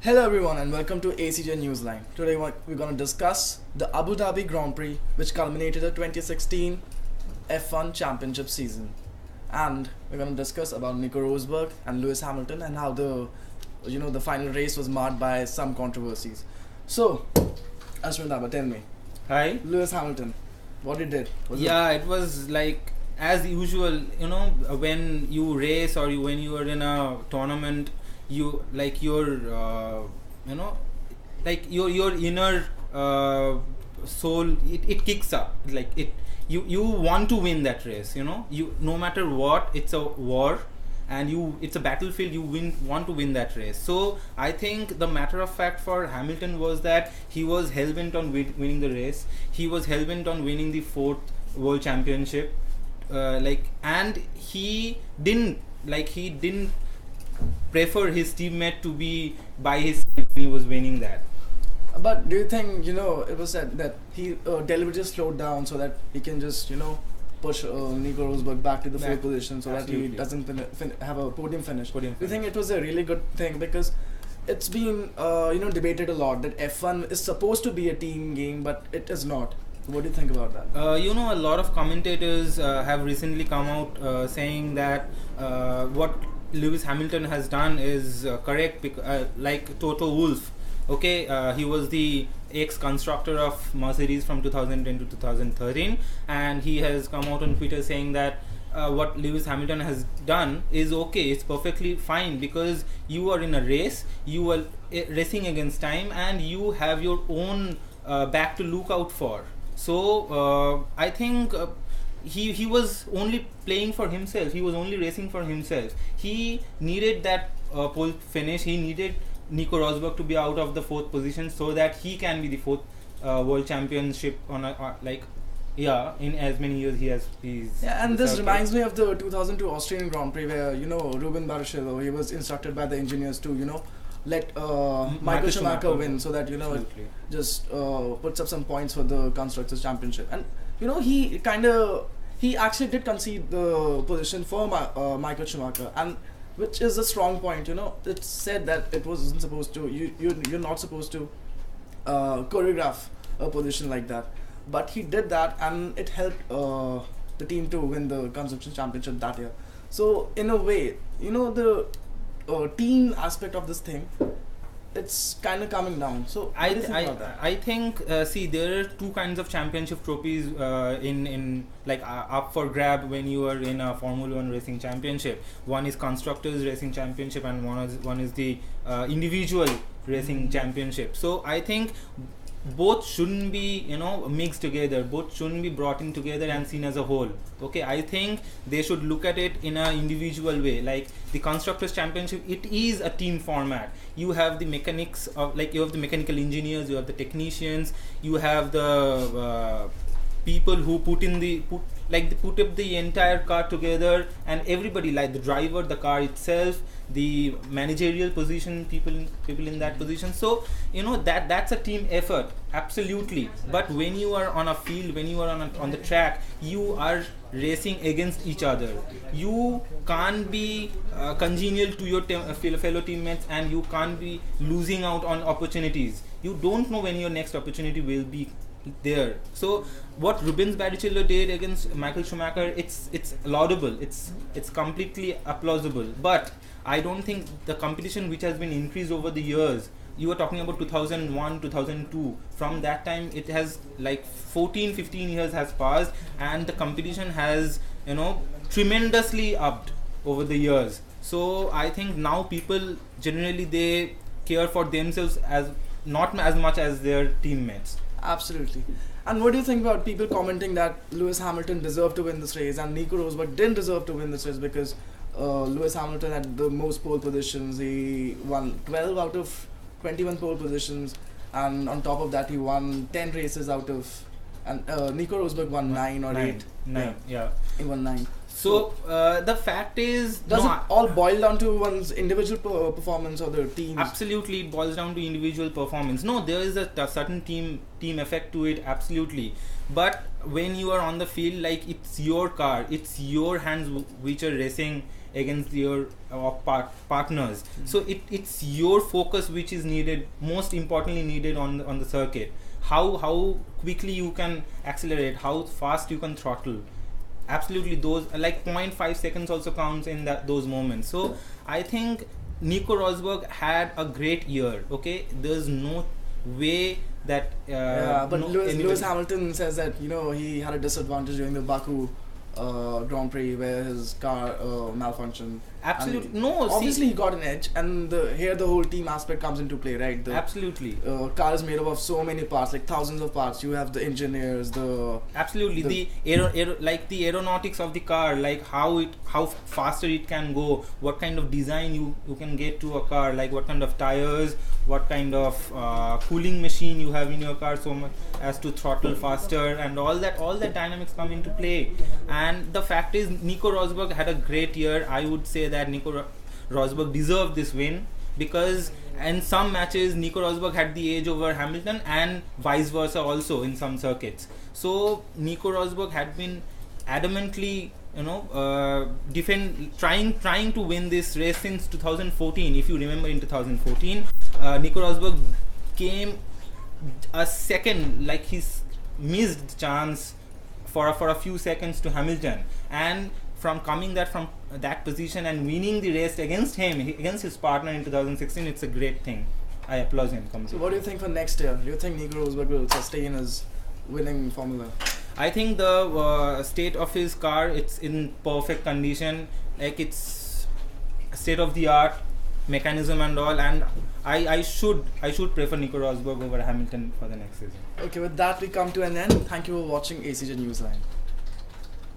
Hello everyone and welcome to ACJ Newsline. Today we're going to discuss the Abu Dhabi Grand Prix which culminated the 2016 F1 Championship season. And we're going to discuss about Nico Rosberg and Lewis Hamilton and how the final race was marred by some controversies. So, Ashwin, tell me, Hi. Lewis Hamilton, what he did? It was like as usual. When you race or when you are in a tournament, you like your inner soul. It kicks up. Like it. You want to win that race. You no matter what. It's a war. And it's a battlefield. Want to win that race. So I think the matter of fact for Hamilton was that he was hell-bent on winning the race. He was hell-bent on winning the fourth world championship. And he didn't prefer his teammate to be by his side when he was winning that. But do you think, it was said that he deliberately slowed down so that he can just, push Nico Rosberg back to the fourth position so Absolutely. that he doesn't have a podium finish? Podium Do you think finish. it was a really good thing? Because it's been, debated a lot that F1 is supposed to be a team game, but it is not. What do you think about that? A lot of commentators have recently come out saying that what Lewis Hamilton has done is correct, like Toto Wolff. Okay, he was the ex-constructor of Mercedes from 2010 to 2013, and he has come out on Twitter saying that what Lewis Hamilton has done is okay, it's perfectly fine, because you are in a race, you are racing against time, and you have your own back to look out for. So I think he was only playing for himself. He was only racing for himself. He needed that pole finish. He needed Nico Rosberg to be out of the fourth position so that he can be the fourth world championship in as many years he's. Yeah, and this served. reminds me of the 2002 Austrian Grand Prix where, Ruben Barrichello, he was instructed by the engineers to, let Michael Schumacher win so that, it Absolutely. just puts up some points for the Constructors' Championship. And, he actually did concede the position for Michael Schumacher, and which is a strong point, It's said that it wasn't supposed to, you're not supposed to choreograph a position like that. But he did that, and it helped the team to win the Construction Championship that year. So, in a way, the team aspect of this thing, it's kind of coming down. So, what do you think about that? I think see, there are two kinds of championship trophies up for grab when you are in a Formula One racing championship. One is constructors racing championship, and one is the individual racing championship. So I think both shouldn't be mixed together. Both shouldn't be brought in together and seen as a whole. Okay, I think they should look at it in a individual way. Like the constructors championship, it is a team format. You have the mechanics of, you have the mechanical engineers, you have the technicians, you have the people who put up the entire car together, and everybody, like the driver, the car itself, the managerial position, people in that position. So that's a team effort, absolutely. But when you are on a field, when you are on the track, you are racing against each other. You can't be congenial to your fellow teammates, and you can't be losing out on opportunities. You don't know when your next opportunity will be there. So what Rubens Barrichello did against Michael Schumacher, it's laudable, it's completely applausible. But I don't think the competition which has been increased over the years, you were talking about 2001 2002, from that time it has 14-15 years has passed, and the competition has tremendously upped over the years. So I think now people generally, they care for themselves as not as much as their teammates. Absolutely. And what do you think about people commenting that Lewis Hamilton deserved to win this race and Nico Rosberg didn't deserve to win this race because Lewis Hamilton had the most pole positions? He won 12 out of 21 pole positions, and on top of that he won 10 races out of, and Nico Rosberg won 9 or 8. Yeah. He won 9. So the fact is, does it all boil down to one's individual performance or the team? Absolutely, it boils down to individual performance. No, there is a certain team effect to it, absolutely. But when you are on the field, it's your car, it's your hands which are racing against your partners. So it's your focus which is needed, most importantly needed on the circuit. How quickly you can accelerate, how fast you can throttle. Absolutely, those like 0.5 seconds also counts in those moments. So I think Nico Rosberg had a great year. Okay, there's no way that but Lewis Hamilton says that, you know, he had a disadvantage during the Baku Grand Prix where his car malfunctioned. Absolutely, Obviously, he got an edge, and here the whole team aspect comes into play, right? Absolutely. Car is made up of so many parts, like thousands of parts. You have the engineers, the aeronautics of the car, like how faster it can go, what kind of design you can get to a car, like what kind of tires, what kind of cooling machine you have in your car, so much as to throttle faster, and all that dynamics come into play. And the fact is, Nico Rosberg had a great year. I would say that Nico Rosberg deserved this win, because in some matches Nico Rosberg had the edge over Hamilton, and vice versa also in some circuits. So Nico Rosberg had been adamantly, you know, trying to win this race since 2014. If you remember, in 2014 Nico Rosberg came a second, like he's missed chance for a few seconds to Hamilton, and from that position and winning the race against his partner in 2016, it's a great thing. I applaud him. So what do you think for next year? Do you think Nico Rosberg will sustain his winning formula? I think the state of his car, it's in perfect condition, like it's state of the art mechanism and all, and I should prefer Nico Rosberg over Hamilton for the next season. Okay, with that we come to an end. Thank you for watching ACJ Newsline.